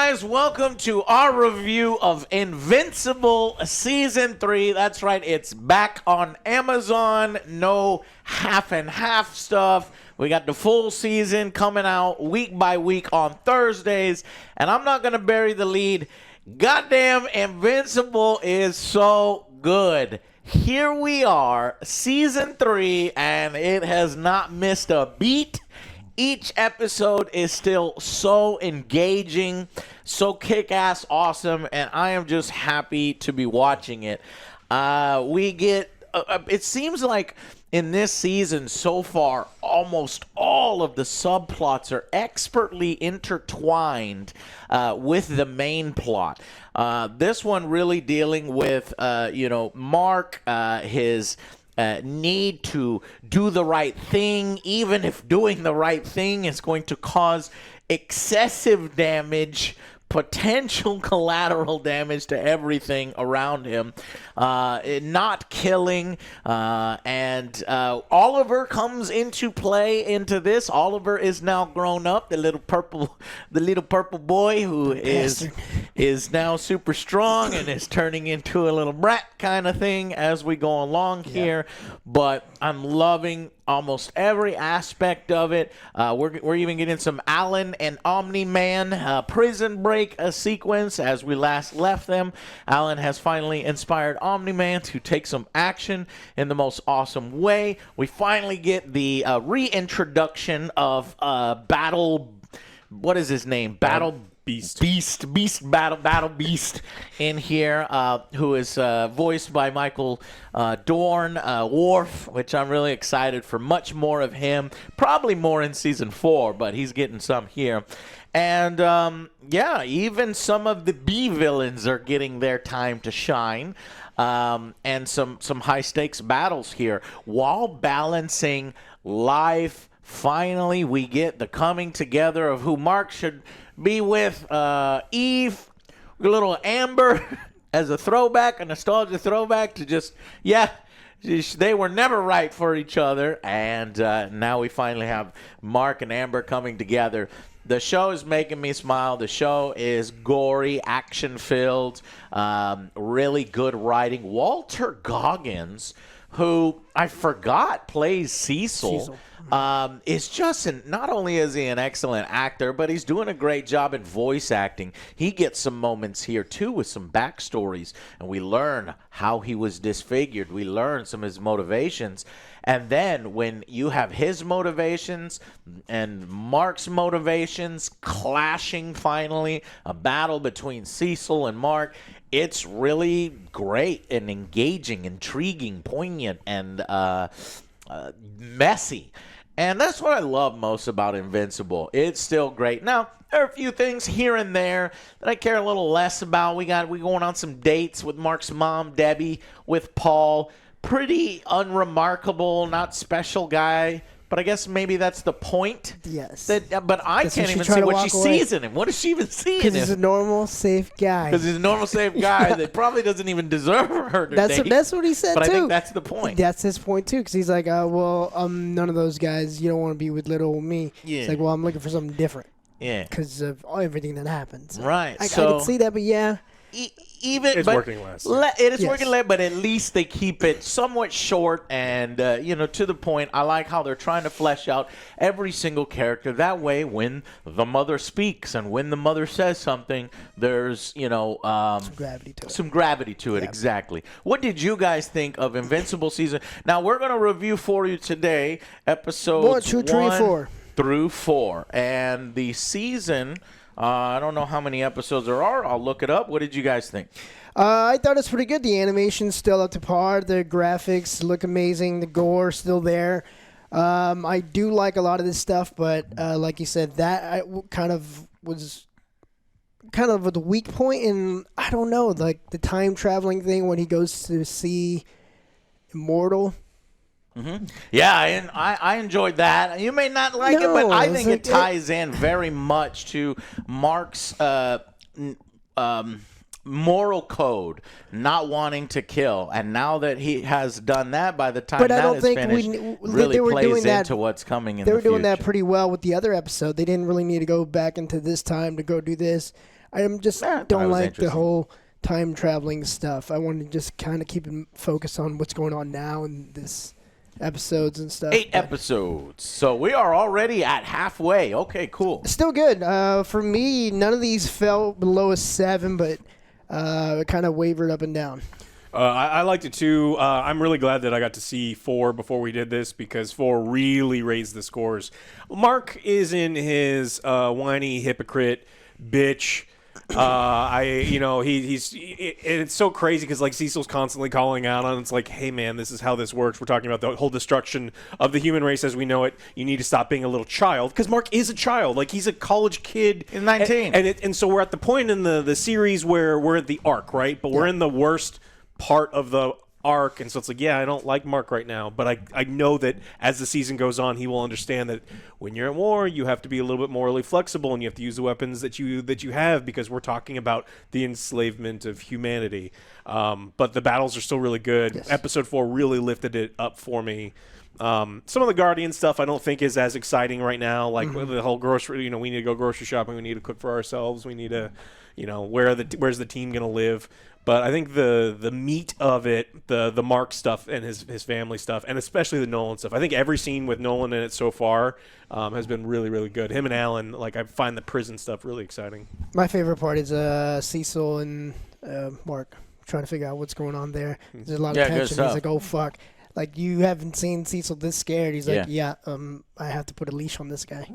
guys, welcome to our review of Invincible Season 3. That's right, it's back on Amazon. No half and half stuff. We got the full season coming out week by week on Thursdays. And I'm not going to bury the lead. Goddamn, Invincible is so good. Here we are, Season 3, and it has not missed a beat. Each episode is still so engaging, so kick-ass awesome, and I am just happy to be watching it. It seems like in this season so far, almost all of the subplots are expertly intertwined with the main plot. This one really dealing with, Mark, his need to do the right thing, even if doing the right thing is going to cause excessive damage, potential collateral damage to everything around him, not killing, and Oliver comes into play into this. Oliver is now grown up, the little purple boy who is now super strong and is turning into a little brat kind of thing as we go along here. But I'm loving almost every aspect of it. We're even getting some Alan and Omni-Man prison break sequence as we last left them. Alan has finally inspired Omni-Man to take some action in the most awesome way. We finally get the reintroduction of Battle... What is his name? Battle Beast in here, who is voiced by Michael Dorn, Worf, which I'm really excited for. Much more of him, probably more in season 4, but he's getting some here. And even some of the B villains are getting their time to shine, and some high stakes battles here while balancing life. Finally, we get the coming together of who Mark should be with. Eve, a little Amber as a throwback, a nostalgia throwback to just, they were never right for each other. And now we finally have Mark and Amber coming together. The show is making me smile. The show is gory, action-filled, really good writing. Walter Goggins, who I forgot plays Cecil. Is just not only is he an excellent actor, but he's doing a great job in voice acting. He gets some moments here too with some backstories, and we learn how he was disfigured. We learn some of his motivations. And then when you have his motivations and Mark's motivations clashing finally, a battle between Cecil and Mark, it's really great and engaging, intriguing, poignant, and messy. And that's what I love most about Invincible. It's still great. Now, there are a few things here and there that I care a little less about. We're going on some dates with Mark's mom, Debbie, with Paul. Pretty unremarkable, not special guy. But I guess maybe that's the point. Yes. But I can't even see what she sees in him. What does she even see in him? Because he's a normal, safe guy. Because he's a normal, safe guy that probably doesn't even deserve her to date. That's what he said, but too. But I think that's the point. That's his point, too. Because he's like, I'm none of those guys. You don't want to be with little old me. Yeah. It's like, well, I'm looking for something different. Yeah. Because of everything that happed. So right. I can see that, but yeah. It's working less. It is working less, but at least they keep it somewhat short and to the point. I like how they're trying to flesh out every single character. That way, when the mother speaks and when the mother says something, there's some gravity to it. Exactly. What did you guys think of Invincible season? Now we're going to review for you today episodes 1, 2, 3, 4 through 4, and the season. I don't know how many episodes there are. I'll look it up. What did you guys think? I thought it's pretty good. The animation's still up to par. The graphics look amazing. The gore still there. I do like a lot of this stuff, but like you said, that kind of was kind of the weak point. And I don't know, like the time traveling thing when he goes to see Immortal. Mm-hmm. Yeah, I enjoyed that. You may not like it, but I think it ties in very much to Mark's moral code, not wanting to kill. And now that he has done that, by the time that is finished, really plays into what's coming in the future. They were doing that pretty well with the other episode. They didn't really need to go back into this time to go do this. just I thought it don't was like the interesting. whole time traveling stuff. I want to just kind of keep it focused on what's going on now in this episodes and stuff. 8 but episodes. So we are already at halfway. Okay, cool. Still good. For me, none of these fell below a 7, but it kind of wavered up and down. I liked it too. I'm really glad that I got to see 4 before we did this because 4 really raised the scores. Mark is in his whiny hypocrite bitch. It's so crazy because like Cecil's constantly calling out on. It's like, hey man, this is how this works. We're talking about the whole destruction of the human race as we know it. You need to stop being a little child because Mark is a child. Like he's a college kid. He's 19. And so we're at the point in the series where we're at the arc, right? But we're in the worst part of the arc, and so it's like, yeah, I don't like Mark right now, but I know that as the season goes on, he will understand that when you're at war, you have to be a little bit morally flexible, and you have to use the weapons that you have because we're talking about the enslavement of humanity. But the battles are still really good. Yes. Episode 4 really lifted it up for me. Some of the Guardian stuff I don't think is as exciting right now. Like the whole grocery, we need to go grocery shopping. We need to cook for ourselves. We need to, where's the team going to live? But I think the meat of it, the Mark stuff and his family stuff, and especially the Nolan stuff. I think every scene with Nolan in it so far has been really, really good. Him and Alan, like I find the prison stuff really exciting. My favorite part is Cecil and Mark trying to figure out what's going on there. There's a lot of Yeah, good tension. stuff. He's like, oh, fuck. Like, you haven't seen Cecil this scared. He's like, I have to put a leash on this guy.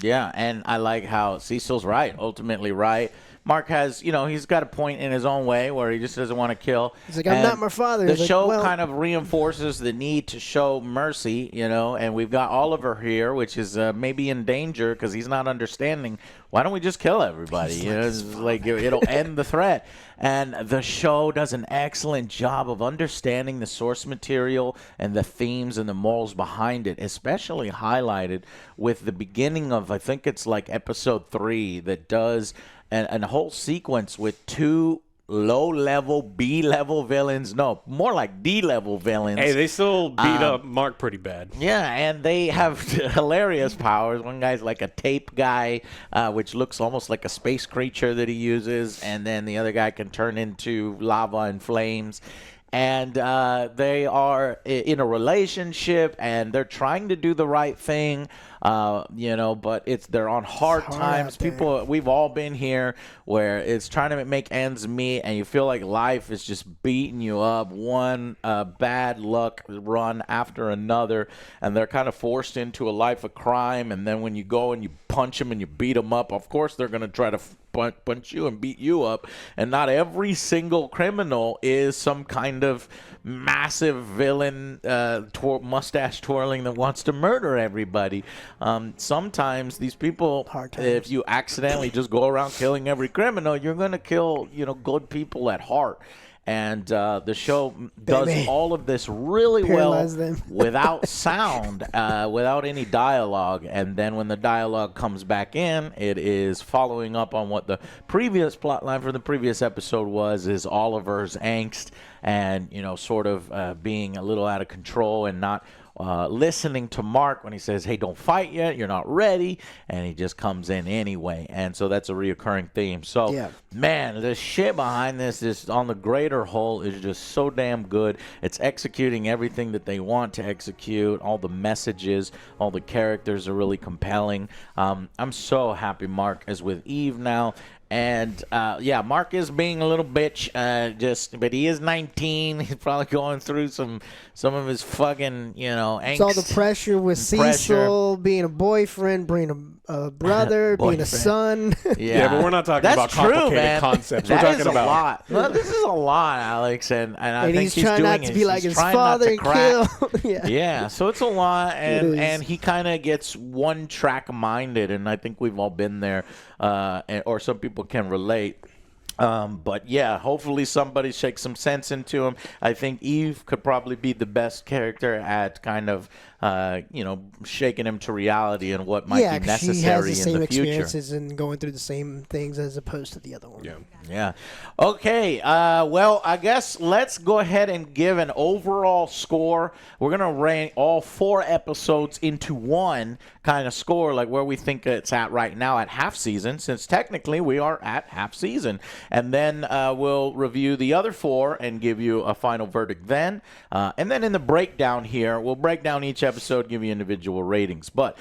Yeah, and I like how Cecil's right, ultimately right. Mark has, he's got a point in his own way where he just doesn't want to kill. He's like, I'm not my father. The He's like, show well- kind of reinforces the need to show mercy, and we've got Oliver here, which is maybe in danger because he's not understanding. Why don't we just kill everybody? It's like it'll end the threat. And the show does an excellent job of understanding the source material and the themes and the morals behind it, especially highlighted with the beginning of, I think it's like episode 3 that does a whole sequence with 2 low-level, B-level villains. No, more like D-level villains. Hey, they still beat up Mark pretty bad. Yeah, and they have hilarious powers. One guy's like a tape guy, which looks almost like a space creature that he uses, and then the other guy can turn into lava and flames. And they are in a relationship, and they're trying to do the right thing, but they're on hard times. People, we've all been here where it's trying to make ends meet, and you feel like life is just beating you up, one bad luck run after another, and they're kind of forced into a life of crime. And then when you go and you punch them and you beat them up, of course they're going to try to punch you and beat you up. And not every single criminal is some kind of massive villain, mustache twirling that wants to murder everybody. Sometimes these people, if you accidentally just go around killing every criminal, you're going to kill, good people at heart. And the show does all of this really well without sound, without any dialogue. And then when the dialogue comes back in, it is following up on what the previous plot line from the previous episode is Oliver's angst and, sort of being a little out of control and not listening to Mark when he says, hey, don't fight yet, you're not ready, and he just comes in anyway. And so that's a reoccurring theme. So, man, the shit behind this is on the greater whole is just so damn good. It's executing everything that they want to execute. All the messages, all the characters are really compelling. I'm so happy Mark is with Eve now. And Mark is being a little bitch, but he is 19. He's probably going through some of his fucking, angst. It's all the pressure with Cecil being a boyfriend, being a brother, being a son. Yeah, but we're not talking about complicated concepts. We're talking about a lot. Well, this is a lot, Alex, and I think he's trying not to be like his father and kill. Yeah, so it's a lot, and he kind of gets one track minded, and I think we've all been there, or some people can relate. But yeah, hopefully somebody shakes some sense into him. I think Eve could probably be the best character at kind of shaking him to reality and what might be 'cause she has necessary the same in the future. experiences and going through the same things as opposed to the other one. Yeah. Okay. Well, I guess let's go ahead and give an overall score. We're going to rank all 4 episodes into one kind of score, like where we think it's at right now at half season, since technically we are at half season. And then we'll review the other 4 and give you a final verdict then. And then in the breakdown here, we'll break down each episode, give you individual ratings. But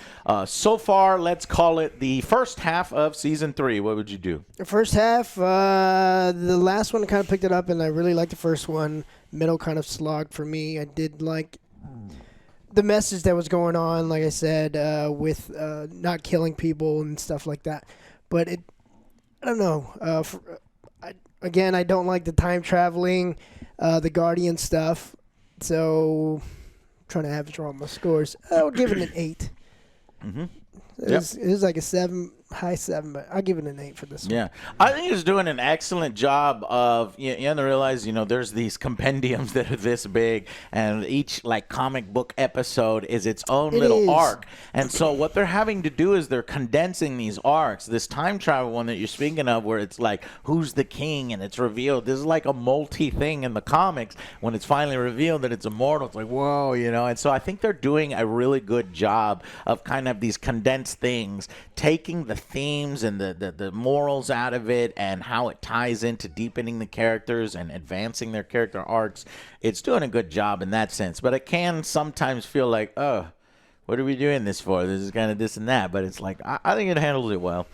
so far, let's call it the first half of season 3. What would you do? The first half, the last one kind of picked it up, and I really liked the first one. Middle kind of slogged for me. I did like the message that was going on, like I said, with not killing people and stuff like that. But I don't know. I don't like the time traveling, the Guardian stuff. So, I'm trying to average all my scores. I would give it an 8. Mm-hmm. It was like a 7, high 7, but I'll give it an 8 for this one. Yeah. I think he's doing an excellent job of, you have to realize, there's these compendiums that are this big, and each, comic book episode is its own little arc. And so what they're having to do is they're condensing these arcs. This time travel one that you're speaking of, where it's like, who's the king, and it's revealed. This is like a multi-thing in the comics. When it's finally revealed that it's immortal, it's like, whoa, And so I think they're doing a really good job of kind of these condensed things, taking the themes and the morals out of it and how it ties into deepening the characters and advancing their character arcs. It's doing a good job in that sense, but it can sometimes feel like, oh, what are we doing this for? This is kind of this and that, but it's like, I think it handles it well.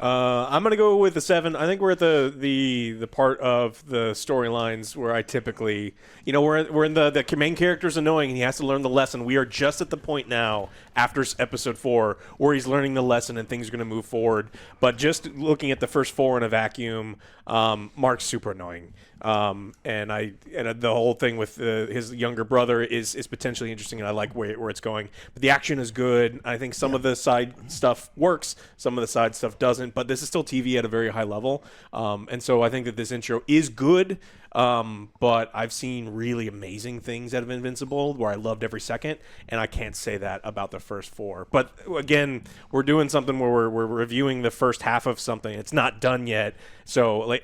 I'm gonna go with a 7. I think we're at the part of the storylines where I typically, we're in the main character's annoying and he has to learn the lesson. We are just at the point now after episode 4 where he's learning the lesson and things are gonna move forward. But just looking at the first 4 in a vacuum, Mark's super annoying. And the whole thing with his younger brother is potentially interesting, and I like where it's going. But the action is good. I think some of the side stuff works, some of the side stuff doesn't. But this is still TV at a very high level, and so I think that this intro is good. But I've seen really amazing things out of Invincible where I loved every second, and I can't say that about the first 4. But again, we're doing something where we're reviewing the first half of something. It's not done yet. So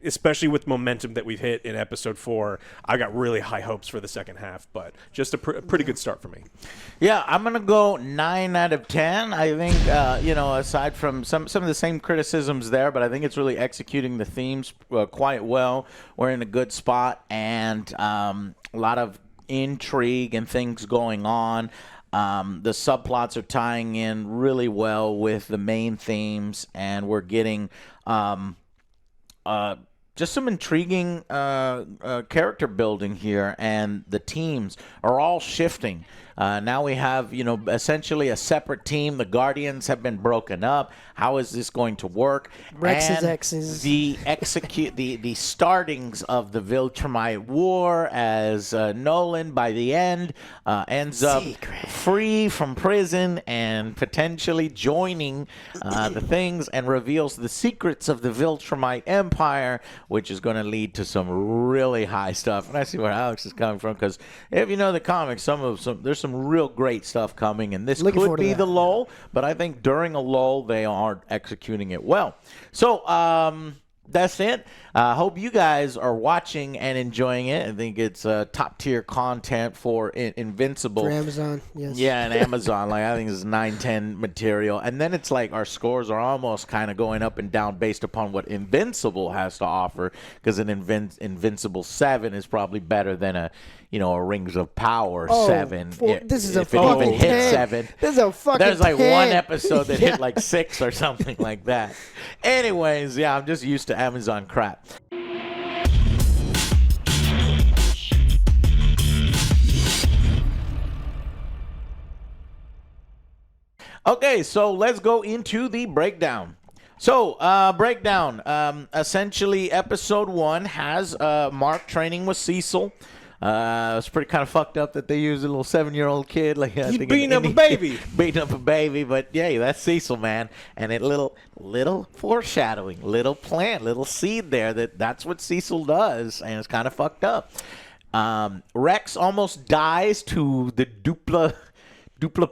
especially with momentum that we've hit in episode 4, I got really high hopes for the second half, but just a pretty good start for me. Yeah, I'm going to go 9 out of 10. I think, aside from some of the same criticisms there, but I think it's really executing the themes quite well. We're in a good spot, and a lot of intrigue and things going on. The subplots are tying in really well with the main themes, and we're getting just some intriguing character building here, and the teams are all shifting. Now we have, essentially a separate team. The Guardians have been broken up. How is this going to work? Rex's exes. The startings of the Viltrumite War, as Nolan by the end ends up free from prison and potentially joining the things, and reveals the secrets of the Viltrumite Empire, which is going to lead to some really high stuff. And I see where Alex is coming from, because if you know the comics, there's some real great stuff coming, and this could be the lull, but I think during a lull they aren't executing it well. So that's it. I hope you guys are watching and enjoying it. I think it's top tier content for Invincible. For Amazon, yes. Yeah, and Amazon. I think it's 9-10 material. And then it's like our scores are almost kind of going up and down based upon what Invincible has to offer, because an Invincible 7 is probably better than a Rings of Power 7. This is if it even hit 7. This is a fucking There's 10. one episode that hit 6 or something like that. Anyways, yeah, I'm just used to Amazon crap. Okay, so let's go into the breakdown. So, breakdown. Essentially, episode 1 has Mark training with Cecil. It's pretty kind of fucked up that they used a little 7-year-old kid. He's beating up a baby. Beating up a baby, but yeah, that's Cecil, man. And it little foreshadowing, little plant, little seed there that's what Cecil does, and it's kind of fucked up. Rex almost dies to the dupla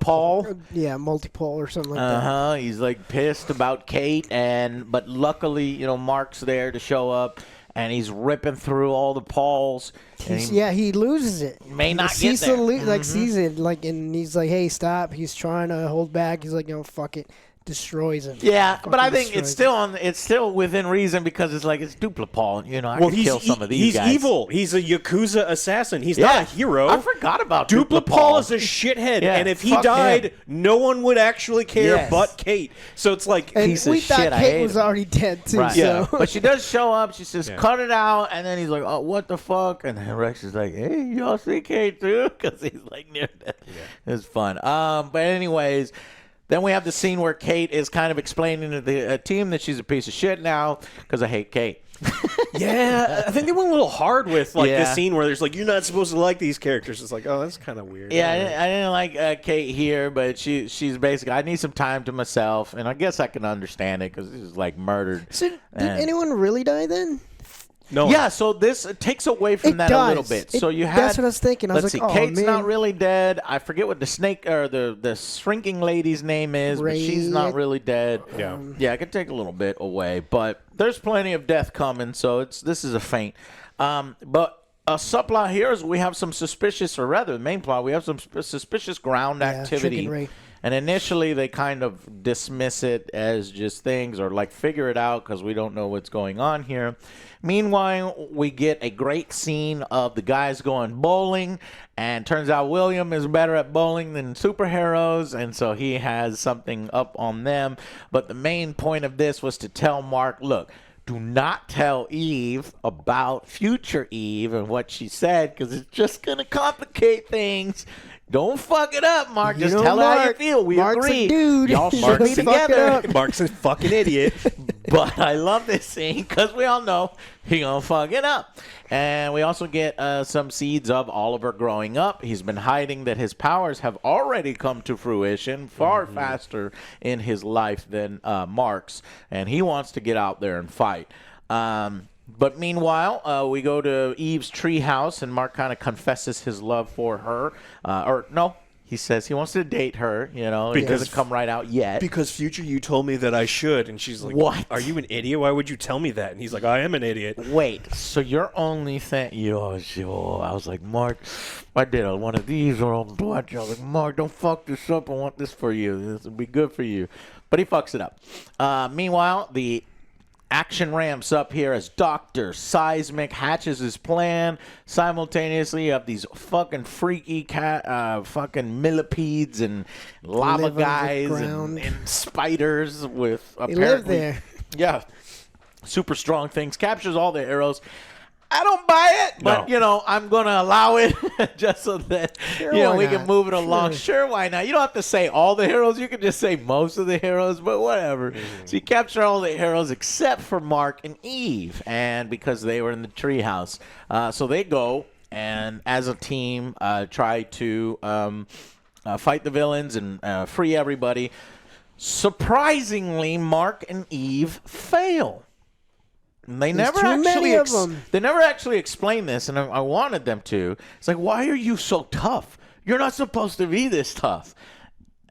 Paul. Yeah, multi-pole or something like that. He's like pissed about Kate, but luckily, Mark's there to show up, and he's ripping through all the Pauls. He loses it. May not Cecil get there. sees it, and he's like, "Hey, stop!" He's trying to hold back. He's like, "No, fuck it." Destroys him. Yeah, but I think it's still within reason because it's like it's dupla Paul. I can kill some of these guys. He's evil. He's a Yakuza assassin. He's not a hero. I forgot about Dupla Paul is a shithead, and if he died, no one would actually care but Kate. So it's like and piece we of thought shit. Kate was already dead too. Right. So. Yeah, but she does show up. She says, "Cut it out," and then he's like, "Oh, what the fuck?" And then Rex is like, "Hey, y'all see Kate too?" Because he's like near death. Yeah. It's fun. But anyways. Then we have the scene where Kate is kind of explaining to the team that she's a piece of shit now because I hate Kate. Yeah, I think they went a little hard with this scene where there's like, you're not supposed to like these characters. It's like, oh, that's kind of weird. Yeah, I didn't like Kate here, but she's basically, I need some time to myself, and I guess I can understand it because she's like murdered. So did anyone really die then? No. Yeah, so this takes away from that a little bit. So you had. That's what I was thinking. I was like, Kate's not really dead. I forget what the snake or the shrinking lady's name is, but she's not really dead. Yeah, it could take a little bit away, but there's plenty of death coming. So this is a feint. But a subplot here is we have some suspicious, or rather, the main plot, we have some suspicious ground activity. And initially, they kind of dismiss it as just things or like figure it out because we don't know what's going on here. Meanwhile, we get a great scene of the guys going bowling. And turns out William is better at bowling than superheroes. And so he has something up on them. But the main point of this was to tell Mark, look, do not tell Eve about future Eve and what she said because it's just going to complicate things. Don't fuck it up, Mark. Just tell her how you feel. We Mark's agree. A dude. Y'all should be together. Mark's a fucking idiot. But I love this scene because we all know he gonna fuck it up. And we also get some seeds of Oliver growing up. He's been hiding that his powers have already come to fruition far faster in his life than Mark's. And he wants to get out there and fight. But meanwhile, we go to Eve's treehouse, and Mark kind of confesses his love for her. He says he wants to date her. It doesn't come right out yet. Because future you told me that I should, and she's like, "What? Are you an idiot? Why would you tell me that?" And he's like, "I am an idiot." Wait, so your only thing? I was like, Mark, I did one of these or on watch. I was like, Mark, don't fuck this up. I want this for you. This will be good for you. But he fucks it up. Meanwhile, the action ramps up here as Dr. Seismic hatches his plan. Simultaneously, you have these fucking freaky fucking millipedes and lava guys and spiders with apparently... They live there. Yeah. Super strong things. Captures all the arrows. I don't buy it, but, I'm going to allow it just so that, we can move it along. Sure, why not? You don't have to say all the heroes. You can just say most of the heroes, but whatever. So you capture all the heroes except for Mark and Eve, and because they were in the treehouse. So they go and, as a team, try to fight the villains and free everybody. Surprisingly, Mark and Eve fail. They never actually explain this, and I wanted them to. It's like, why are you so tough? You're not supposed to be this tough.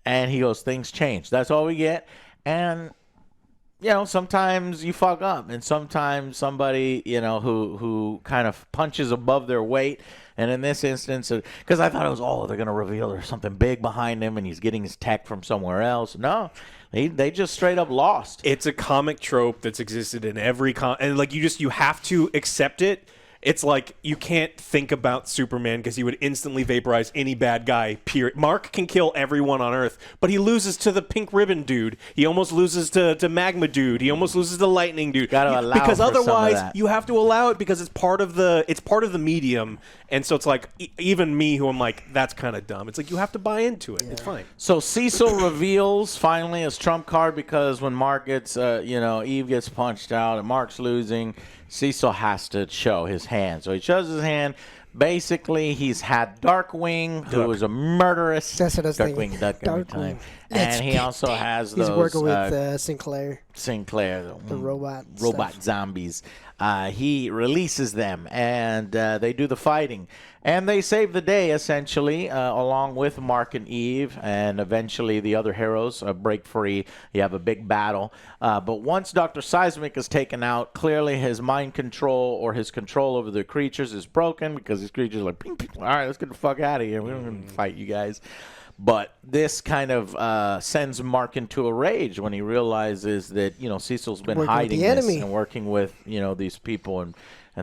And he goes, things change. That's all we get. And, sometimes you fuck up, and sometimes somebody, who kind of punches above their weight. And in this instance, because I thought it was, they're going to reveal there's something big behind him, and he's getting his tech from somewhere else. No. They just straight up lost. It's a comic trope that's existed in every and you have to accept it. It's like you can't think about Superman because he would instantly vaporize any bad guy, period. Mark can kill everyone on Earth, but he loses to the pink ribbon dude. He almost loses to magma dude. He almost loses to lightning dude. Gotta allow because for otherwise some of that. you have to allow it because it's part of the medium. And so it's like even me who I'm like, that's kind of dumb. It's like you have to buy into it. Yeah. It's fine. So Cecil reveals finally his trump card because when Mark gets Eve gets punched out and Mark's losing, Cecil has to show his hand. So he shows his hand. Basically, he's had Darkwing, who was a murderous. That's what I was thinking. Darkwing. And he also has those. He's working with Sinclair. Sinclair, The robot stuff. zombies. He releases them, and they do the fighting. And they save the day, essentially, along with Mark and Eve, and eventually the other heroes break free. You have a big battle. But once Dr. Seismic is taken out, clearly his mind control or his control over the creatures is broken, because these creatures are like, ping, ping, all right, let's get the fuck out of here. We don't want to fight you guys. But this kind of sends Mark into a rage when he realizes that, Cecil's been Working with hiding the this enemy. and working with, these people, and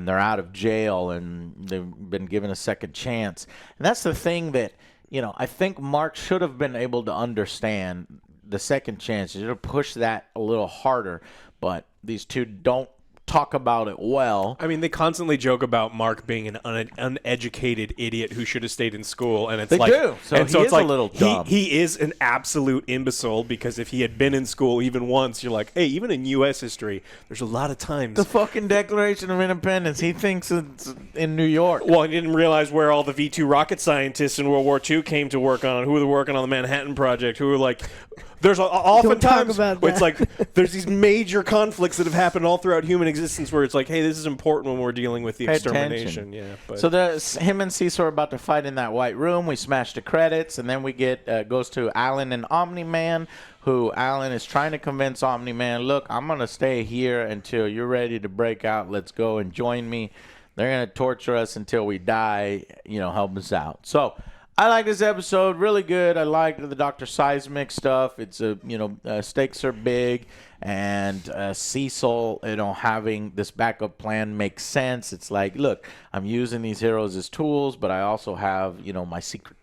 they're out of jail, and they've been given a second chance. And that's the thing that, I think Mark should have been able to understand the second chance. He should have pushed that a little harder, but these two don't talk about it well. I mean, they constantly joke about Mark being an uneducated idiot who should have stayed in school, and it's They like, do. So and he is it's like, a little dumb. He is an absolute imbecile, because if he had been in school even once, you're like, hey, even in U.S. history, there's a lot of times. The fucking Declaration of Independence, he thinks it's in New York. Well, he didn't realize where all the V2 rocket scientists in World War II came to work on, who were working on the Manhattan Project, who were like, there's oftentimes about where it's that. like there's these major conflicts that have happened all throughout human existence where it's like, hey, this is important when we're dealing with the Pay extermination. attention. Yeah, but So him and Cecil are about to fight in that white room. We smash the credits, and then we get goes to Alan and Omni-Man, who Alan is trying to convince Omni-Man, look, I'm going to stay here until you're ready to break out. Let's go and join me. They're going to torture us until we die. Help us out. So I like this episode, really good. I liked the Dr. Seismic stuff. It's stakes are big, and Cecil, having this backup plan makes sense. It's like, look, I'm using these heroes as tools, but I also have, my secret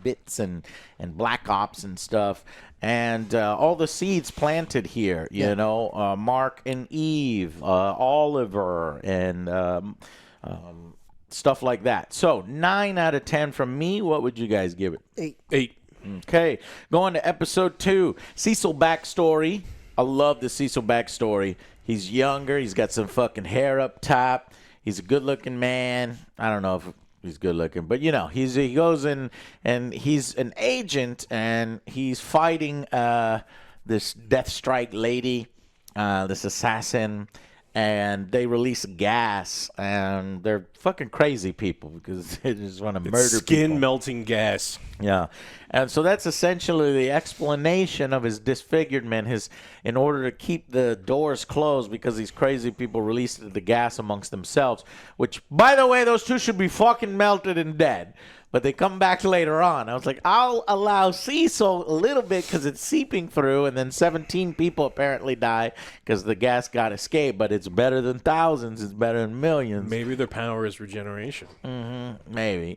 bits and black ops and stuff, and all the seeds planted here. Mark and Eve, Oliver, and stuff like that. So 9 out of 10 from me. What would you guys give it? 8. Okay, going to episode 2. Cecil backstory. I love the Cecil backstory. He's younger. He's got some fucking hair up top. He's a good-looking man. I don't know if he's good-looking, but he goes in and he's an agent, and he's fighting this Death Strike lady, this assassin. And they release gas, and they're fucking crazy people because they just want to murder people. Skin-melting gas. Yeah. And so that's essentially the explanation of his disfigurement. In order to keep the doors closed, because these crazy people released the gas amongst themselves, which, by the way, those two should be fucking melted and dead. But they come back later on. I was like, I'll allow Cecil a little bit because it's seeping through, and then 17 people apparently die because the gas got escaped. But it's better than thousands. It's better than millions. Maybe their power is regeneration. Maybe.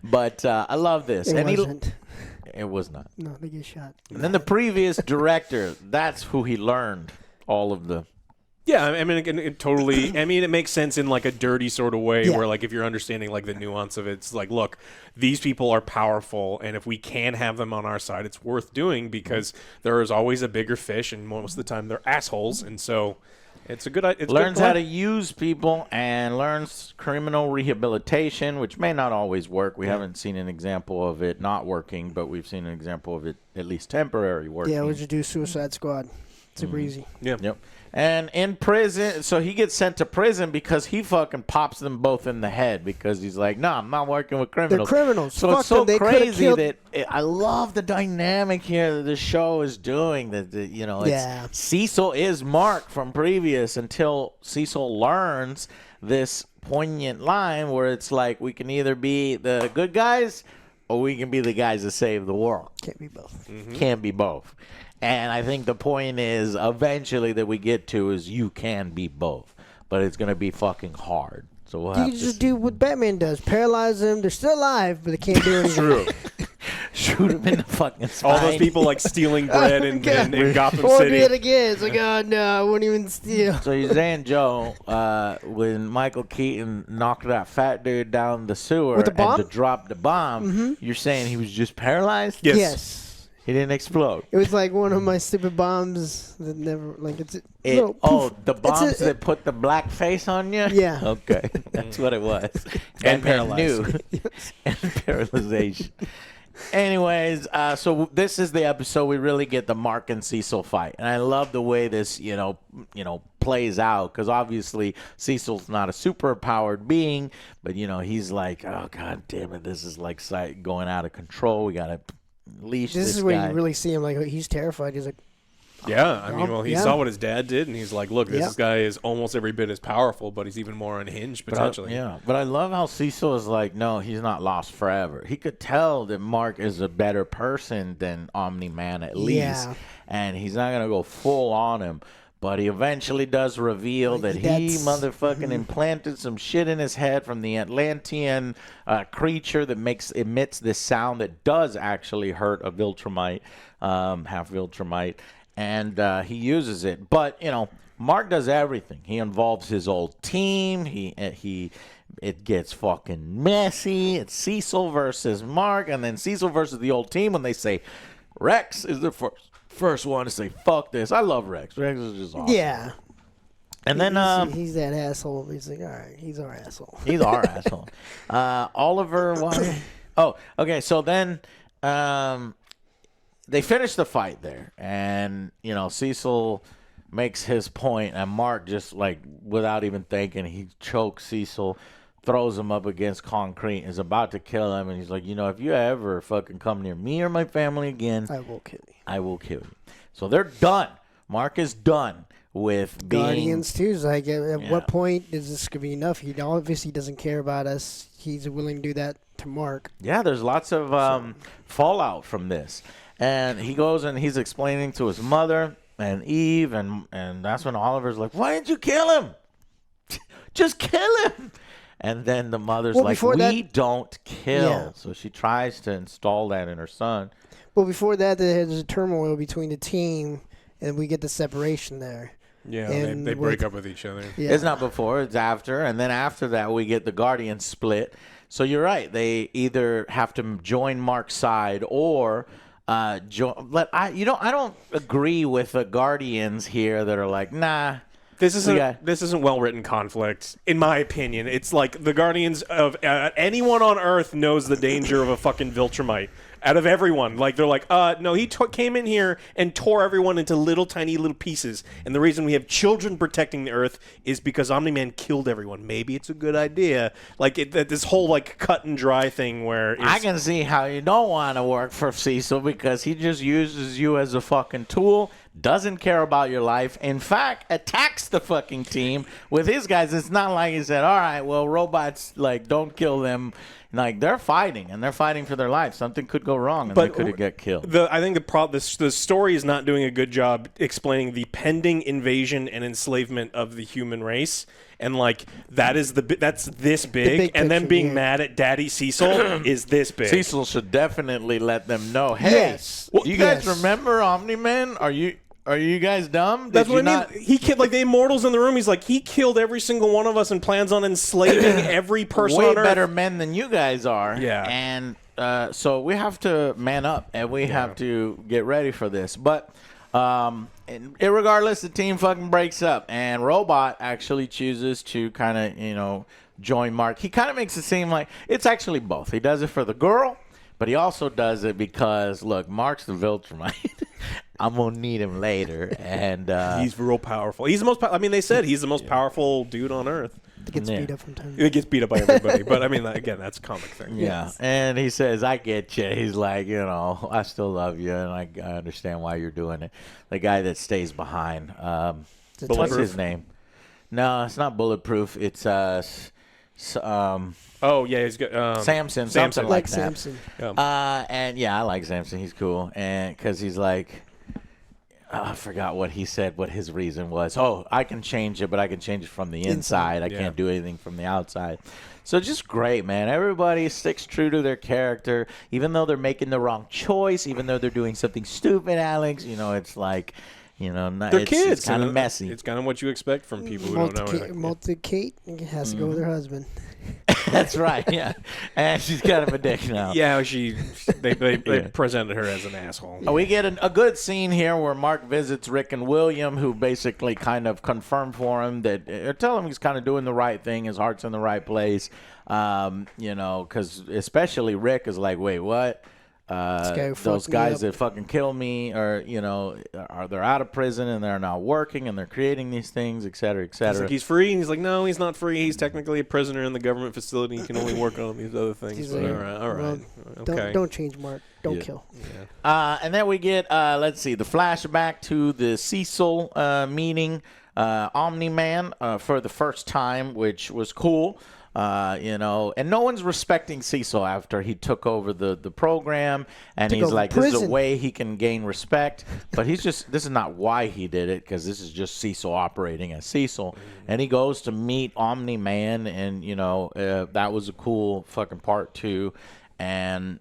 But I love this. It And wasn't. it was not. No, they get shot. And then the previous director, that's who he learned all of the... Yeah, I mean, it totally. I mean, it makes sense in like a dirty sort of way, Yeah. where like if you're understanding like the nuance of it, it's like, look, these people are powerful, and if we can have them on our side, it's worth doing because there is always a bigger fish, and most of the time they're assholes, and so it's a good. It's learns good how to use people and learns criminal rehabilitation, which may not always work. We haven't seen an example of it not working, but we've seen an example of it at least temporary working. Yeah, we just do Suicide Squad. Super easy. Yeah. Yep. And in prison, so he gets sent to prison because he fucking pops them both in the head because he's like, no, I'm not working with criminals. They're criminals. So Fuck it's so them. They coulda crazy killed- that I love the dynamic here that the show is doing. That it's, Yeah. Cecil is Mark from previous until Cecil learns this poignant line where it's like we can either be the good guys or we can be the guys that save the world. Can't be both. Can't be both. And I think the point is eventually that we get to is you can be both, but it's going to be fucking hard. So we'll You have can to just do what Batman does. Paralyze them. They're still alive, but they can't do anything. True. shoot him in the fucking spine. All those people like stealing bread in Gotham Or City. did again. It's like, oh no, I won't even steal. So you're saying, Joe, when Michael Keaton knocked that fat dude down the sewer With the bomb? and to drop the bomb, you're saying he was just paralyzed? Yes. Yes. He didn't explode. It was like one of my stupid bombs that never, like, it's a little Oh, poof. the It's bombs that put the black face on you? Yeah. Okay. That's what it was. And Batman paralyzed. knew. And paralyzation. Anyways, so this is the episode we really get the Mark and Cecil fight, and I love the way this, plays out, because obviously Cecil's not a super powered being, but he's like, oh god damn it, this is like going out of control. We gotta leash this This is guy. where you really see him. Like he's terrified. He's like, Yeah, I mean, well, he yeah. saw what his dad did, and he's like, look, this Yeah. guy is almost every bit as powerful, but he's even more unhinged, potentially. But I love how Cecil is like, no, he's not lost forever. He could tell that Mark is a better person than Omni-Man at least, Yeah. and he's not going to go full on him. But he eventually does reveal that he That's- motherfucking implanted some shit in his head from the Atlantean creature that emits this sound that does actually hurt a Viltrumite, half Viltrumite. And he uses it, but Mark does everything. He involves his old team. It gets fucking messy. It's Cecil versus Mark, and then Cecil versus the old team. When they say Rex is the first one to say fuck this. I love Rex. Rex is just awesome. yeah. And then he's that asshole. He's like, all right, he's our asshole. he's our asshole. Oliver. Why? Oh, okay. So then. They finish the fight there, and Cecil makes his point, and Mark just like without even thinking, he chokes Cecil, throws him up against concrete, and is about to kill him, and he's like, if you ever fucking come near me or my family again, I will kill you. I will kill you. So they're done. Mark is done with being Guardians too. Is like, at what point is this gonna be enough? He obviously doesn't care about us. He's willing to do that to Mark. Yeah, there's lots of fallout from this. And he goes and he's explaining to his mother and Eve, and that's when Oliver's like, why didn't you kill him? Just kill him. And then the mother's like, we don't kill. Yeah. So she tries to install that in her son. But before that, there's a turmoil between the team, and we get the separation there. Yeah, And they break up with each other. Yeah. It's not before, it's after. And then after that, we get the Guardians split. So you're right. They either have to join Mark's side or... I don't agree with the Guardians here that are like, nah. This isn't well written conflict, in my opinion. It's like the Guardians of anyone on Earth knows the danger of a fucking Viltrumite. Out of everyone, like they're like, no, he came in here and tore everyone into little tiny little pieces. And the reason we have children protecting the Earth is because Omni-Man killed everyone. Maybe it's a good idea. Like this whole like cut and dry thing where I can see how you don't want to work for Cecil because he just uses you as a fucking tool. Doesn't care about your life. In fact, attacks the fucking team with his guys. It's not like he said, all right, well, robots, like, don't kill them. Like, they're fighting, and they're fighting for their life. Something could go wrong, and they could get killed. I think the story is not doing a good job explaining the pending invasion and enslavement of the human race. And, like, that's this big. And then being mad at Daddy Cecil is this big. Cecil should definitely let them know, hey, Yes. do you guys remember Omni-Man? Are you guys dumb? That's what I mean. He killed, like, the immortals in the room. He's like, he killed every single one of us and plans on enslaving every person on Earth. Way better men than you guys are. Yeah. And so we have to man up, and we have to get ready for this. But irregardless, the team fucking breaks up, and Robot actually chooses to kind of, join Mark. He kind of makes it seem like it's actually both. He does it for the girl, but he also does it because, look, Mark's the Viltrumite. I'm going to need him later. And he's real powerful. He's the most they said he's the most powerful dude on Earth. It gets beat up from time. It gets beat up by everybody. But, I mean, again, that's a comic thing. Yeah. Yes. And he says, I get you. He's like, I still love you, and I understand why you're doing it. The guy that stays behind. What's his name? No, it's not Bulletproof. It's he's good. Samson. Something Like that. Samson. Yeah. And yeah, I like Samson. He's cool. And because he's like, I forgot what he said, what his reason was. Oh, I can change it, but I can change it from the inside. I can't do anything from the outside. So just great, man. Everybody sticks true to their character, even though they're making the wrong choice, even though they're doing something stupid, Alex. It's like, they're kids. It's kind of messy. It's kind of what you expect from people who don't know anything. Multi-Kate has to go with her husband. That's right, yeah. And she's kind of a dick now. Yeah, they presented her as an asshole. We get a good scene here where Mark visits Rick and William, who basically kind of confirm for him or tell him he's kind of doing the right thing, his heart's in the right place. Because especially Rick is like, wait, what? guy who those fucked me guys up. that fucking kill me are they're out of prison and they're now working and they're creating these things, et cetera, et He's cetera. like, he's free. And he's like, no, he's not free. He's technically a prisoner in the government facility. He can only work on these other things. He's But like, all right. Okay. Don't change, Mark. Don't Yeah. kill. Yeah. And then we get, let's see, the flashback to the Cecil meeting, Omni-Man for the first time, which was cool. And no one's respecting Cecil after he took over the program, and Took he's over like, this is a prison. way he can gain respect, but this is not why he did it, because this is just Cecil operating as Cecil, and he goes to meet Omni-Man, and, that was a cool fucking part, too, and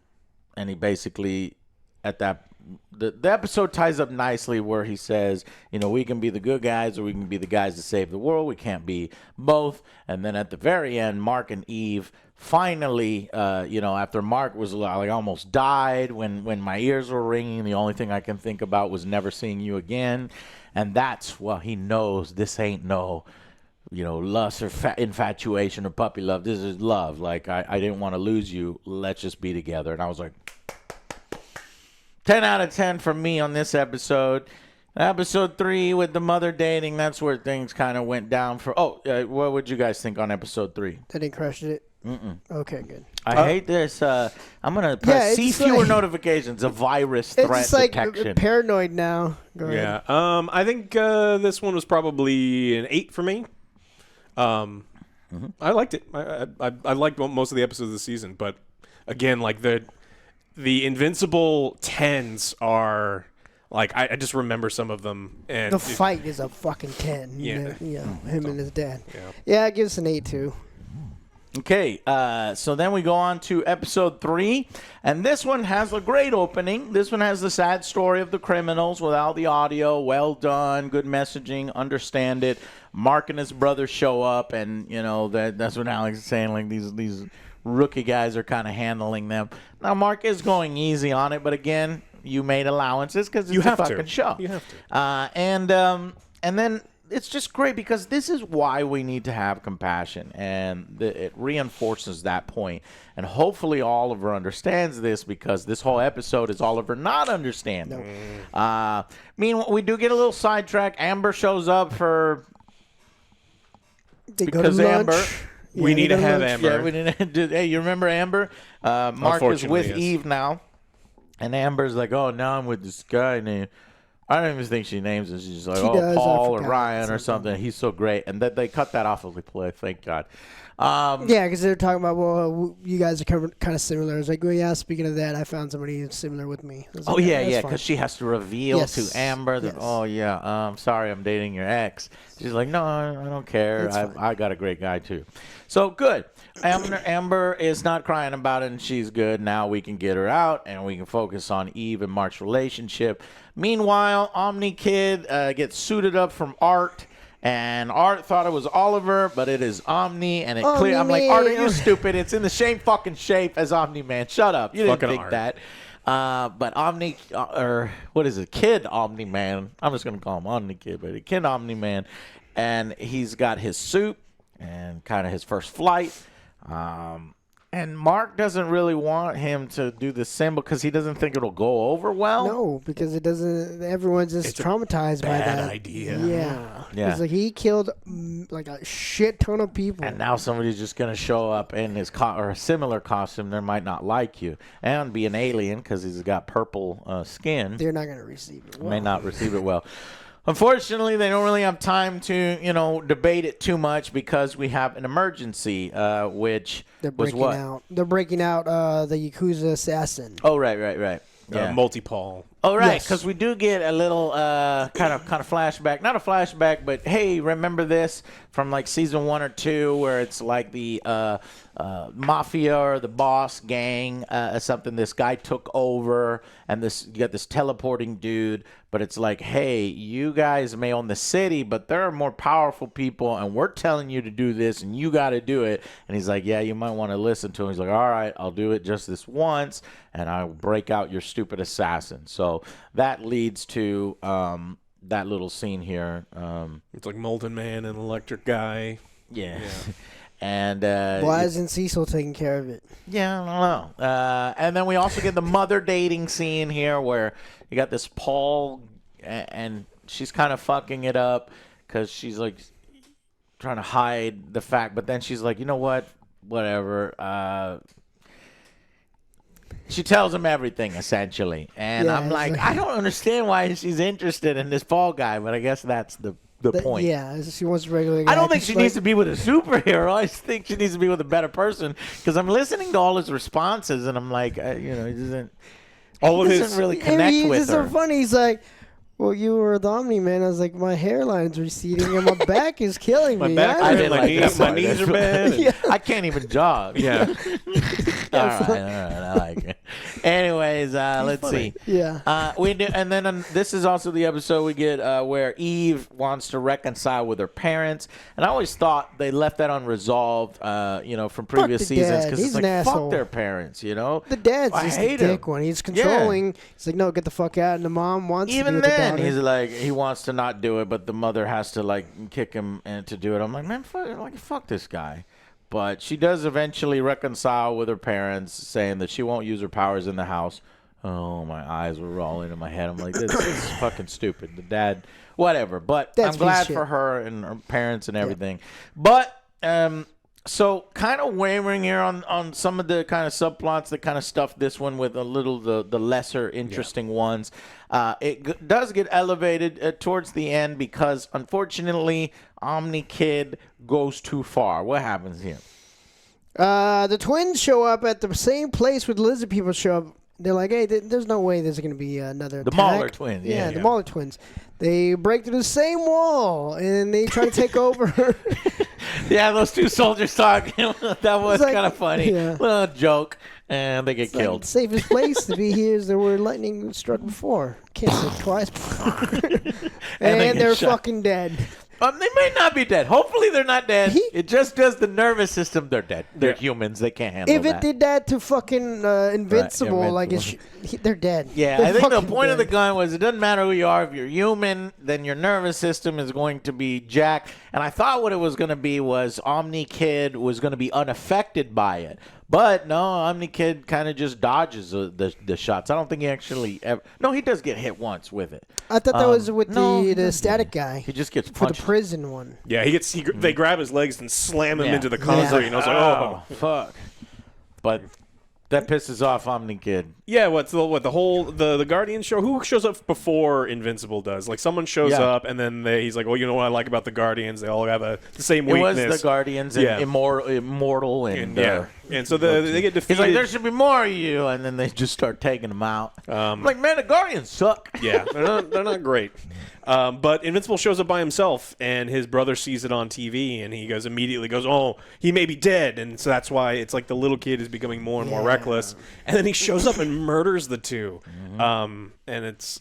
he basically, at that the episode ties up nicely where he says, we can be the good guys or we can be the guys that save the world. We can't be both. And then at the very end, Mark and Eve finally, after Mark was like almost died, when my ears were ringing, the only thing I can think about was never seeing you again. And that's, he knows this ain't no, lust or infatuation or puppy love. This is love. Like, I didn't want to lose you. Let's just be together. And I was like, 10 out of 10 for me on this episode. Episode 3 with the mother dating, that's where things kind of went down for... what would you guys think on episode 3? They didn't crush it. Okay, good. I hate this. I'm going to press see it's fewer like- notifications, a virus It's threat just like detection. paranoid now. Go ahead. Yeah. I think this one was probably an 8 for me. I liked it. I liked most of the episodes of the season, but again, like the Invincible 10s are like I just remember some of them, and The fight is a fucking 10. Yeah. Him and his dad. Yeah. Yeah, it gives an 8 too. Okay, so then we go on to episode 3, and this one has a great opening. This one has the sad story of the criminals without the audio. Well done, good messaging, understand it. Mark and his brother show up, and that's what Alex is saying. Like these rookie guys are kind of handling them. Now Mark is going easy on it, but again, you made allowances because it's a fucking show. You have to. And then it's just great because this is why we need to have compassion, and it reinforces that point. And hopefully Oliver understands this, because this whole episode is Oliver not understanding. Meanwhile, we do get a little sidetrack. Amber shows up for They go because to lunch. Amber. We need they to go have lunch. Amber. Yeah, we didn't. Hey, you remember Amber? Mark is with Unfortunately, yes. Eve now, and Amber's like, "Oh, now I'm with this guy named." I don't even think she names him. She's like, She "Oh, does, I Paul or forgot Ryan or something. something." He's so great, and they cut that off as we play. Thank God. Yeah, because they're talking about, well, you guys are kind of similar. I was like, well, yeah, speaking of that, I found somebody who's similar with me. I was Oh like, yeah, that's yeah, fine. because she has to reveal Yes. to Amber that, Yes. oh yeah, I'm sorry, I'm dating your ex. She's like, no, I don't care. That's fine. I got a great guy too. So good. Amber is not crying about it, and she's good. Now we can get her out, and we can focus on Eve and Mark's relationship. Meanwhile, Omni Kid gets suited up from Art. And Art thought it was Oliver, but it is Omni, and I'm like, Art, are you stupid? It's in the same fucking shape as Omni-Man. Shut up. You didn't Fucking think Art. that. But Omni, or what is it? Kid Omni-Man. I'm just going to call him Omni Kid, but Kid Omni-Man. And he's got his suit and kind of his first flight. And Mark doesn't really want him to do the symbol because he doesn't think it'll go over well. No, because it doesn't. Everyone's just It's a traumatized by bad that. idea. Yeah. It's like he killed like a shit ton of people. And now somebody's just going to show up in his or a similar costume. They might not like you. And be an alien because he's got purple skin. They're not going to receive it. May not receive it well. Unfortunately, they don't really have time to, debate it too much because we have an emergency, which They're was breaking what? out. They're breaking out the Yakuza assassin. Oh, right. Yeah. Multi-Paul. Oh, right, Yes. because we do get a little kind of flashback. Not a flashback, but hey, remember this from like season 1 or 2 where it's like the mafia or the boss gang, something this guy took over, and you got this teleporting dude, but it's like, hey, you guys may own the city, but there are more powerful people, and we're telling you to do this, and you got to do it. And he's like, yeah, you might want to listen to him. He's like, all right, I'll do it just this once, and I'll break out your stupid assassin. So that leads to that little scene here. It's like Molten Man and Electric Guy. Yeah. And Why isn't Cecil taking care of it? yeah, I don't know. And then we also get the mother dating scene here where you got this Paul, and she's kind of fucking it up because she's like trying to hide the fact, but then she's like, you know what? Whatever. She tells him everything, essentially. And Yeah, I'm like, I don't understand why she's interested in this Paul guy, but I guess that's the point. Yeah, she wants a regular guy. I don't think she needs to be with a superhero. I just think she needs to be with a better person because I'm listening to all his responses, and I'm like, he doesn't really connect with It's her. so funny. He's like, well, you were the Omni-Man. I was like, my hairline's receding and my back is killing me. I didn't like that my part. knees are bad. Yeah. I can't even jog. Yeah. all right, I like it. Anyways, let's see. Yeah. We do, and then this is also the episode we get where Eve wants to reconcile with her parents, and I always thought they left that unresolved, from previous the seasons dad. because He's it's an like asshole. fuck their parents, The dad's I just hate a dick him. one. He's controlling. He's like, no, get the fuck out. And the mom wants to Even be with the then, daughter. he's like, he wants to not do it, but the mother has to like kick him and to do it. I'm like, man, fuck this guy. But she does eventually reconcile with her parents, saying that she won't use her powers in the house. Oh, my eyes were rolling in my head. I'm like, this is fucking stupid. The dad, whatever. But That's I'm glad shit. for her and her parents and everything. But so kind of wavering here on some of the kind of subplots that kind of stuff this one with a little the lesser interesting ones. It does get elevated towards the end because unfortunately Omni Kid goes too far. What happens here? The twins show up at the same place where the lizard people show up. They're like, hey, there's no way there's going to be another The attack. Mauler twins. Yeah, Yeah. the Mauler twins. They break through the same wall, and they try to take over. Yeah, those two soldiers talking. That was like- kind of funny. yeah. Little joke. And they get It's like, killed. the safest place to be here is where lightning struck before. Can't say it twice. And they and get they're shot. fucking dead. They may not be dead. Hopefully they're not dead. He- It just does the nervous system. They're dead. They're Yeah. humans. They can't handle If that. it did that to fucking Invincible, like they're dead. Yeah, They're I think the fucking point of the dead. gun was it doesn't matter who you are. If you're human, then your nervous system is going to be jacked. And I thought what it was going to be was Omni Kid was going to be unaffected by it. But no, Omni Kid kind of just dodges the shots. I don't think he actually ever. No, he does get hit once with it. I thought that was with no, he the doesn't. static guy He just gets for the punched. prison one. Yeah, they grab his legs and slam him Yeah. into the Yeah. concrete. And I was like, oh. Fuck. But that pisses off Omni Kid. Yeah, the whole Guardian show? Who shows up before Invincible does? Like someone shows Yeah. up and then he's like, well, you know what I like about the Guardians? They all have the same It weakness. was the Guardians and Yeah. immortal and yeah, and so they get defeated. he's like, there should be more of you, and then they just start taking them out. I'm like, man, the Guardians suck. Yeah, they're not great. But Invincible shows up by himself, and his brother sees it on TV, and he immediately goes, oh, he may be dead, and so that's why it's like the little kid is becoming more and more reckless, and then he shows up and murders the two, and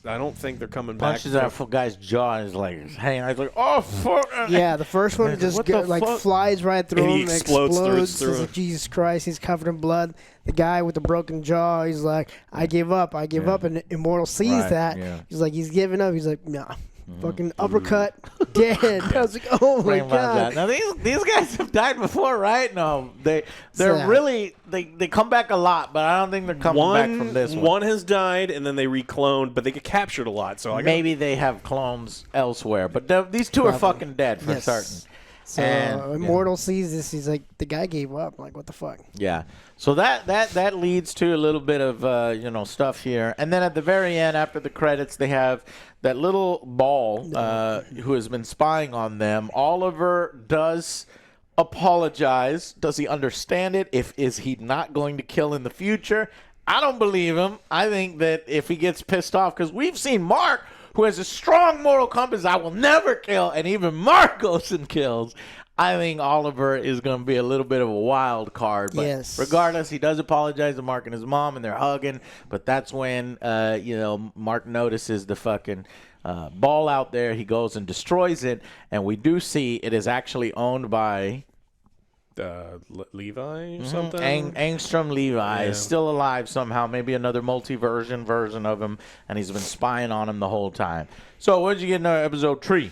I don't think they're coming Punches back. that guy's jaw and is like hanging. I was like, oh fuck. Yeah, the first one What just the fuck? flies right through And he him, explodes through It's him. like, Jesus Christ, he's covered in blood. The guy with the broken jaw, he's like, I give up, and Immortal sees Right, that. yeah. He's like, he's giving up. He's like, nah. Fucking uppercut, dead. I was like, oh my Bring god. about that. Now these guys have died before, right? No, they're Sad. really they come back a lot, but I don't think they're coming back from this one. One has died, and then they recloned, but they get captured a lot. So Maybe they have clones elsewhere, but these two are fucking dead for Yes. certain. So And- Immortal sees this. He's like, the guy gave up. I'm like, what the fuck? Yeah. So that leads to a little bit of stuff here, and then at the very end, after the credits, they have that little ball who has been spying on them. Oliver does apologize. Does he understand it? Is he not going to kill in the future? I don't believe him. I think that if he gets pissed off, because we've seen Mark, who has a strong moral compass, I will never kill, and even Mark goes and kills. I think Oliver is going to be a little bit of a wild card. But Yes. regardless, he does apologize to Mark and his mom, and they're hugging. But that's when, Mark notices the fucking ball out there. He goes and destroys it, and we do see it is actually owned by Levi or something. Angstrom Levi Yeah. is still alive somehow. Maybe another multi-version version of him, and he's been spying on him the whole time. So what did you get in episode 3?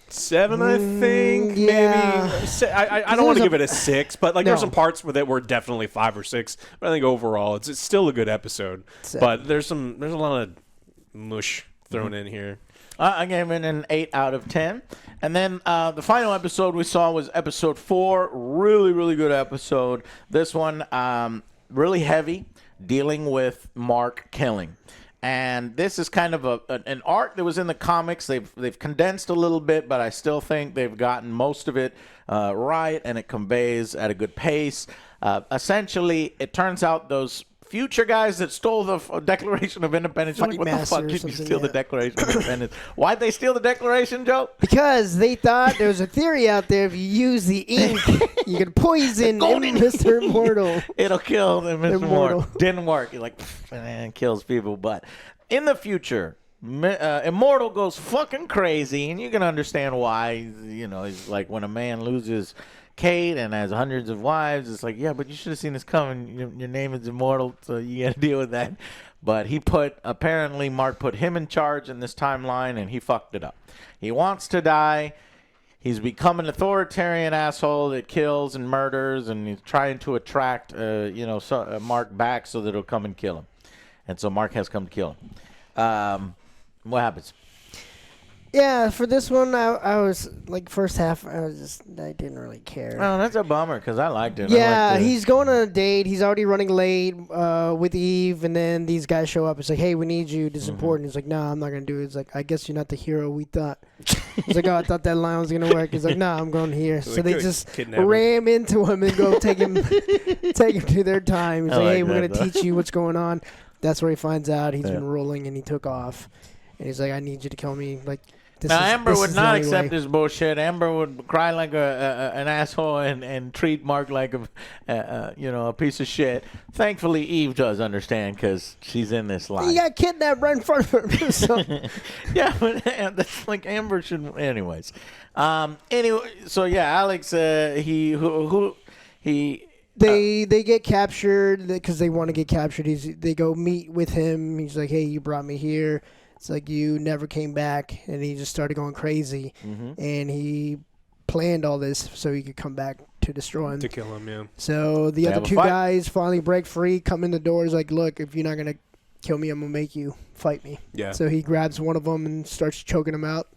7, I think. yeah. Maybe. I don't want to give it a 6, but like No. there's some parts that were definitely 5 or 6. But I think overall, it's still a good episode. 7. But there's a lot of mush thrown in here. I gave it an 8 out of 10. And then the final episode we saw was episode 4. Really, really good episode. This one, really heavy, dealing with Mark killing. And this is kind of an arc that was in the comics. They've condensed a little bit, but I still think they've gotten most of it right, and it conveys at a good pace. Essentially, it turns out those future guys that stole the Declaration of Independence. Like, what the Master fuck or did you something, steal the yeah. Declaration of Independence? Why'd they steal the Declaration, Joe? Because they thought there was a theory out there if you use the ink, you could poison Mr. Immortal. It'll kill them. Mr. Immortal. Immortal. Didn't work. You're like, man, kills people. But in the future, Immortal goes fucking crazy, and you can understand why. You know, it's like when a man loses Kate and has hundreds of wives, it's like, yeah, but you should have seen this coming. Your name is Immortal, so you got to deal with that. But apparently Mark put him in charge in this timeline, and he fucked it up. He wants to die. He's become an authoritarian asshole that kills and murders, and he's trying to attract, Mark back so that he'll come and kill him. And so Mark has come to kill him. What happens? Yeah, for this one, I was like first half. I didn't really care. Oh, that's a bummer because I liked it. Yeah, he's going on a date. He's already running late with Eve, and then these guys show up. It's like, hey, we need you. This is important. He's like, no, I'm not going to do it. It's like, I guess you're not the hero we thought. He's like, oh, I thought that line was going to work. He's like, no, I'm going here. So they just ram into him and go take him to their time. He's like, hey, we're going to teach you what's going on. That's where he finds out he's been rolling, and he took off. And he's like, I need you to kill me. Like, Amber would not accept this bullshit. Amber would cry like an asshole and treat Mark like a piece of shit. Thankfully, Eve does understand because she's in this life. He got kidnapped right in front of her. So. Yeah, but that's like Amber should. Anyways, so yeah, Alex, They get captured because they want to get captured. They go meet with him. He's like, hey, you brought me here. It's like you never came back, and he just started going crazy. And he planned all this so he could come back to destroy him. To kill him, yeah. So the other two guys finally break free, come in the door. He's like, look, if you're not going to kill me, I'm going to make you fight me. Yeah. So he grabs one of them and starts choking him out.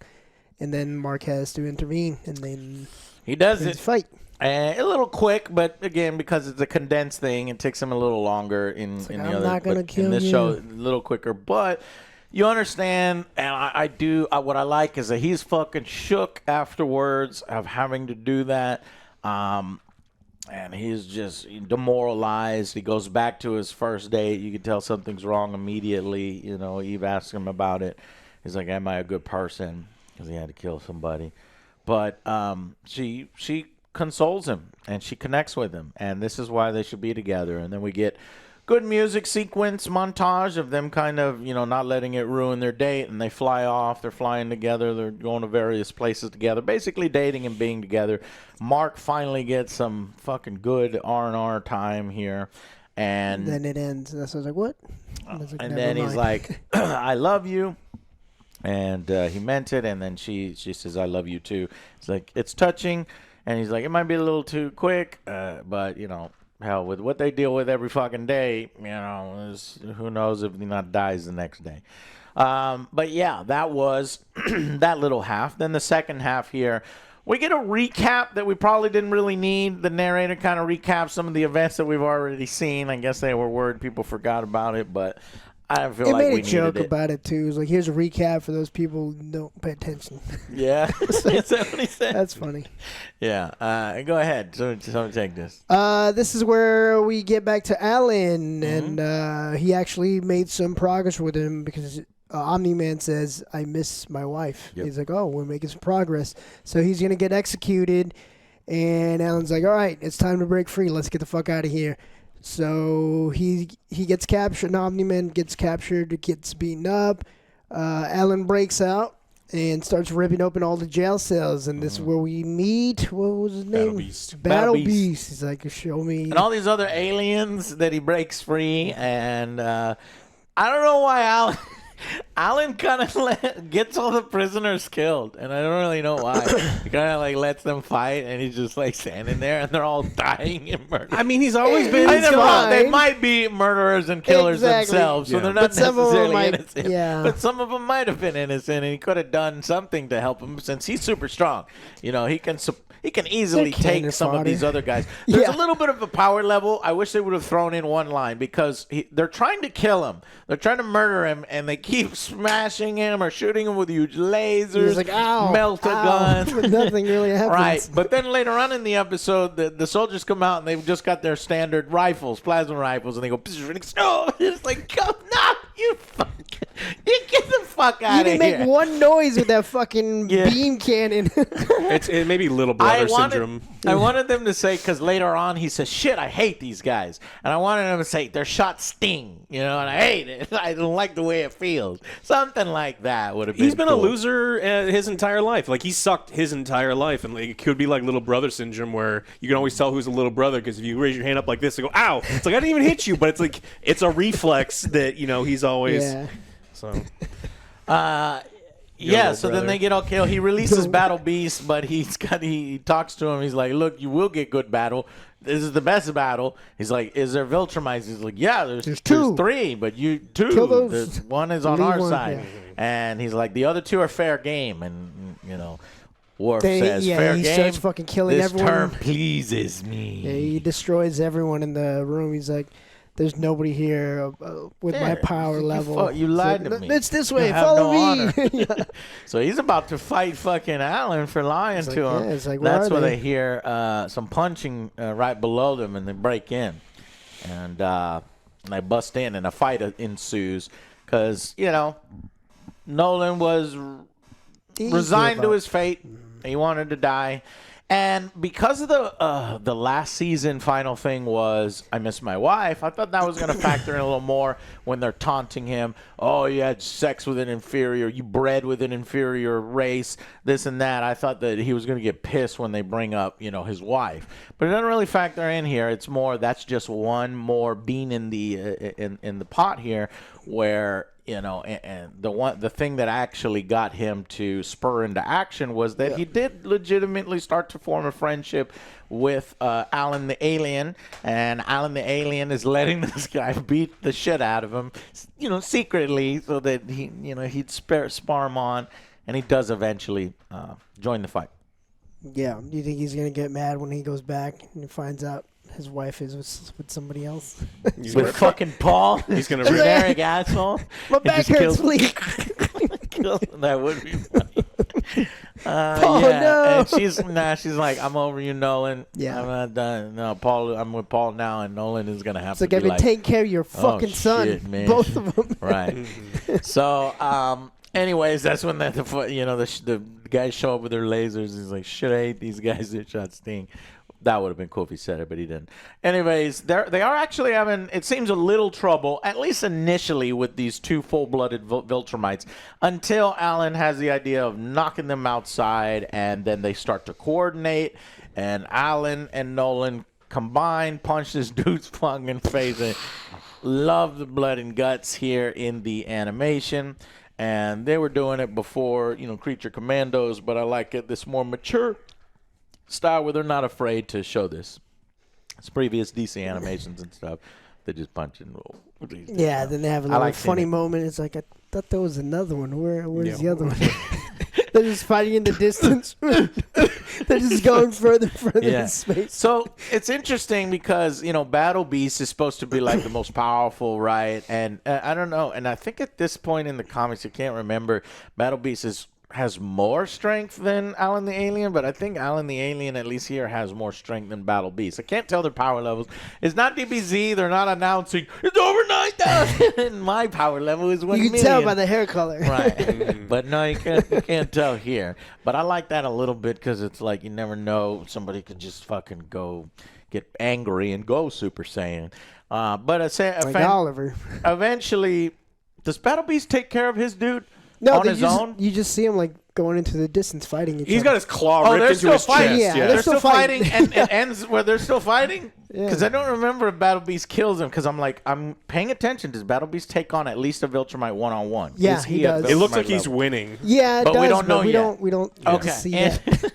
And then Mark has to intervene, and then he does it. Fight. A little quick, but again, because it's a condensed thing, it takes him a little longer in like, the I'm other. not gonna kill in this you. show, a little quicker, but you understand, and I do. What I like is that he's fucking shook afterwards of having to do that, and he's just demoralized. He goes back to his first date. You can tell something's wrong immediately. You know, Eve asks him about it. He's like, "Am I a good person?" Because he had to kill somebody, but she consoles him and she connects with him, and this is why they should be together. And then we get good music sequence montage of them kind of not letting it ruin their date, and they fly off. They're flying together. They're going to various places together, basically dating and being together. Mark finally gets some fucking good R&R time here, and then it ends. And so I was like, what? And then he's like, I love you. And he meant it, and then she says, I love you too. It's like, it's touching. And he's like, it might be a little too quick, but, hell, with what they deal with every fucking day, who knows if he not dies the next day. But, yeah, that was that little half. Then the second half here, we get a recap that we probably didn't really need. The narrator kind of recaps some of the events that we've already seen. I guess they were worried people forgot about it, but I don't feel like we needed it. It made a joke about it, too. It was like, here's a recap for those people who don't pay attention. Yeah. Is that what he said? That's funny. Yeah. Go ahead. So take this. This is where we get back to Alan, and he actually made some progress with him because Omni-Man says, I miss my wife. Yep. He's like, oh, we're making some progress. So he's going to get executed, and Alan's like, all right, it's time to break free. Let's get the fuck out of here. So he gets captured. Omni-Man gets captured, gets beaten up. Alan breaks out and starts ripping open all the jail cells. And this is where we meet, what was his name? Battle Beast. He's like, show me. And all these other aliens that he breaks free. And I don't know why Alan kind of gets all the prisoners killed, and I don't really know why. He kind of like lets them fight, and he's just like standing there, and they're all dying and murdered. I mean, he's always been. I know they might be murderers and killers themselves, so they're not necessarily innocent. Yeah. But some of them might have been innocent, and he could have done something to help him since he's super strong. You know, he can easily take some of these other guys. There's a little bit of a power level. I wish they would have thrown in one line because they're trying to kill him. They're trying to murder him, and they keep smashing him or shooting him with huge lasers. He's like, ow, melt a gun. But nothing really happens. Right. But then later on in the episode, the soldiers come out, and they've just got their standard rifles, plasma rifles, and they go, no. It's like, come, no, you fucking, you get the fuck out of here. You didn't make one noise with that fucking beam cannon. It may be little brother syndrome. I wanted them to say, because later on he says, shit, I hate these guys. And I wanted them to say, their shots sting, you know, and I hate it. I don't like the way it feels. Something like that would have been He's been cool. a loser his entire life. Like, he sucked his entire life. And like, it could be like little brother syndrome where you can always tell who's a little brother because if you raise your hand up like this, they go, ow. It's like, I didn't even hit you. But it's like, it's a reflex that, you know, he's always. Yeah. So. Yeah, so then they get all killed. He releases Battle Beast, but he talks to him. He's like, look, you will get good battle. This is the best battle. He's like, is there Viltrumites? He's like, yeah, there's two. 3, but you 2. Kill those. One is on Leave our one, side. yeah. And he's like, the other 2 are fair game. And, you know, Worf says, fair he game. starts fucking killing this everyone. term pleases me. Yeah, he destroys everyone in the room. He's like, there's nobody here with my power level. You lied to me. It's this way. You have Follow no me. honor. So he's about to fight fucking Alan for lying to him. Yeah, it's like, where That's are where they? they hear some punching right below them, and they break in. And they bust in, and a fight ensues. Because, you know, Nolan was resigned to his fate. He wanted to die. And because of the last season final thing was I miss my wife, I thought that was going to factor in a little more when they're taunting him. Oh, you had sex with an inferior, you bred with an inferior race, this and that. I thought that he was going to get pissed when they bring up, you know, his wife. But it doesn't really factor in here. It's more that's just one more bean in the pot here where, you know, and the thing that actually got him to spur into action was that he did legitimately start to form a friendship with Alan the alien, and Alan the alien is letting this guy beat the shit out of him, you know, secretly, so that he, you know, he'd spar him on, and he does eventually join the fight. Yeah. Do you think he's gonna get mad when he goes back and he finds out his wife is with somebody else? With fucking Paul, he's gonna generic asshole. My back hurts, please. That would be funny. Paul, yeah. no. And she's like, I'm over you, Nolan. Yeah. I'm not done. No, Paul, I'm with Paul now, and Nolan is gonna have It's to like be I've been like, taking care of your fucking son, shit, man. both of them. Right. So, anyways, that's when the guys show up with their lasers. He's like, shit, I hate these guys that shot Sting. That would have been cool if he said it, but he didn't. Anyways, they are actually having, it seems, a little trouble, at least initially, with these 2 full-blooded Viltrumites, until Alan has the idea of knocking them outside, and then they start to coordinate, and Alan and Nolan combine, punch this dude's fucking face, and love the blood and guts here in the animation. And they were doing it before, you know, Creature Commandos, but I like it this more mature style where they're not afraid to show this. It's previous DC animations and stuff. They just punch and roll. Yeah, then they have a little funny moment. It's like, I thought there was another one. Where's the other one? They're just fighting in the distance. They're just going further and further in space. So it's interesting because, you know, Battle Beast is supposed to be like the most powerful, right? And I don't know. And I think at this point in the comics, I can't remember, Battle Beast has more strength than Alan the Alien, but I think Alan the Alien, at least here, has more strength than Battle Beast. I can't tell their power levels. It's not DBZ. They're not announcing, it's over 9,000. And my power level is 1 million. You can tell by the hair color. Right. But no, you can't tell here. But I like that a little bit because it's like you never know. Somebody could just fucking go get angry and go Super Saiyan. But I say, like Oliver. Eventually, does Battle Beast take care of his dude? No, on his own? You just see him like going into the distance fighting each other. He's got his claw ripped into his chest. Yeah, They're still fighting, fighting. and it ends where they're still fighting. Because I don't remember if Battle Beast kills him. Because I'm paying attention. Does Battle Beast take on at least a Viltrumite one-on-one? Yeah, Is he does. It looks like Viltrumite he's level? winning. Yeah, it But does, we don't know we yet. don't Okay. see that.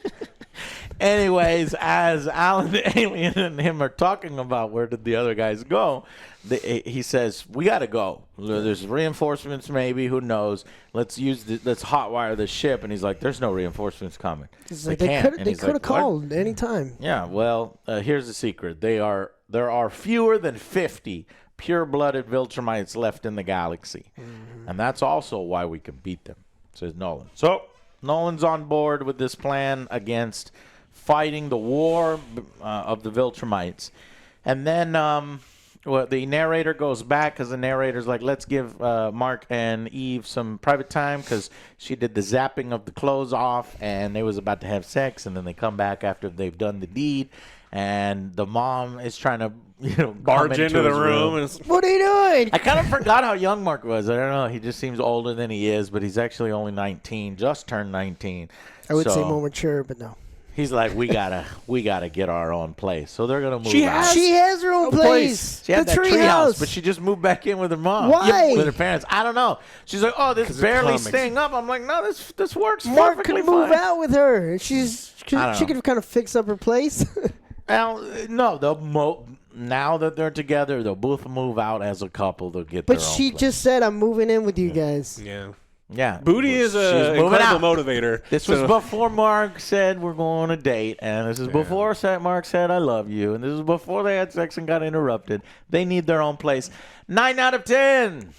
Anyways, as Alan the alien and him are talking about where did the other guys go, he says, we got to go. There's reinforcements maybe. Who knows? Let's hotwire the ship. And he's like, there's no reinforcements coming. They could have called anytime. Yeah, well, here's the secret. There are fewer than 50 pure-blooded Viltrumites left in the galaxy. Mm-hmm. And that's also why we can beat them, says Nolan. So Nolan's on board with this plan against fighting the war of the Viltrumites. And then the narrator goes back because the narrator's like, let's give Mark and Eve some private time because she did the zapping of the clothes off and they was about to have sex. And then they come back after they've done the deed. And the mom is trying to, barge into the room. And What are you doing? I kind of forgot how young Mark was. I don't know. He just seems older than he is, but he's actually only 19, just turned 19. I would say more mature, but no. He's like, we gotta get our own place. So they're gonna move out. She has her own place. She had The that tree tree house, house. but she just moved back in with her mom. Why? With her parents. I don't know. She's like, oh, this is barely comics. staying up. I'm like, no, this works Mark perfectly could move fine. out with her. She don't know. could kind of fix up her place. Well, no, now that they're together, they'll both move out as a couple. They'll get But their own she place. just said, I'm moving in with you guys. Yeah. Booty is She's an moving incredible out. motivator. This was before Mark said we're going on a date, and this is before Mark said I love you, and this is before they had sex and got interrupted. They need their own place. 9 out of 10.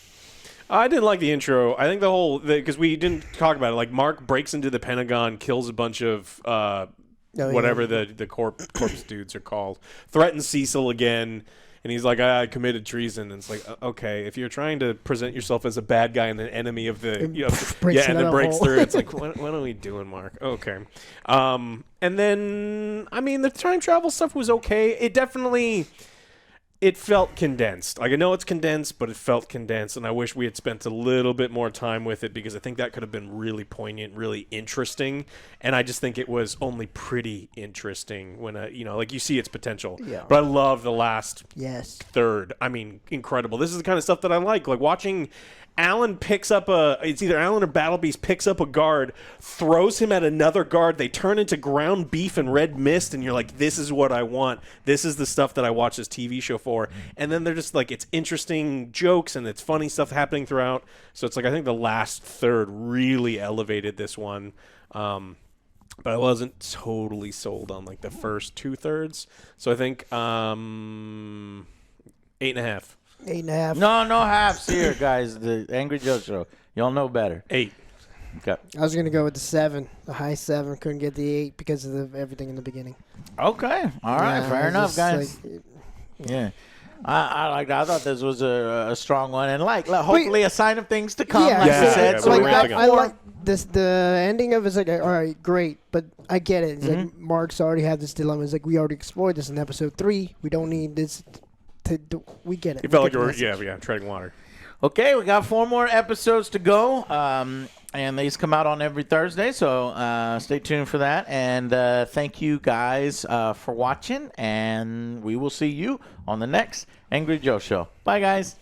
I didn't like the intro. I think because we didn't talk about it. Like Mark breaks into the Pentagon, kills a bunch of whatever the corpse dudes are called, threatens Cecil again, and he's like, I committed treason. And it's like, okay, if you're trying to present yourself as a bad guy and an enemy of the, and then breaks through, it's like, what are we doing, Mark? Okay. And then, I mean, the time travel stuff was okay. It felt condensed. Like, I know it's condensed, but it felt condensed, and I wish we had spent a little bit more time with it because I think that could have been really poignant, really interesting, and I just think it was only pretty interesting when, like you see its potential. Yeah. But I love the last third. I mean, incredible. This is the kind of stuff that I like watching. Alan picks up it's either Alan or Battle Beast picks up a guard, throws him at another guard. They turn into ground beef and red mist, and you're like, this is what I want. This is the stuff that I watch this TV show for. And then they're just like, it's interesting jokes and it's funny stuff happening throughout. So it's like, I think the last third really elevated this one. But I wasn't totally sold on like the first 2/3. So I think 8.5. 8.5. No halves here, guys. The Angry Joe Show. Y'all know better. 8. Okay. I was going to go with the 7, the high 7. Couldn't get the 8 because of everything in the beginning. Okay. All right. Yeah, Fair enough, guys. Like, Yeah. I like that. I thought this was a strong one, and hopefully a sign of things to come. Yeah, like yeah, you said. yeah, So we're we ramping got up. I four. like this. The ending of it's like, all right, great, but I get it. It's like Mark's already had this dilemma. It's like we already explored this in episode 3. We don't need this. We get it. It felt like get you the were, message. treading water. Okay, we got 4 more episodes to go, and these come out on every Thursday, so stay tuned for that. And thank you guys for watching, and we will see you on the next Angry Joe Show. Bye, guys.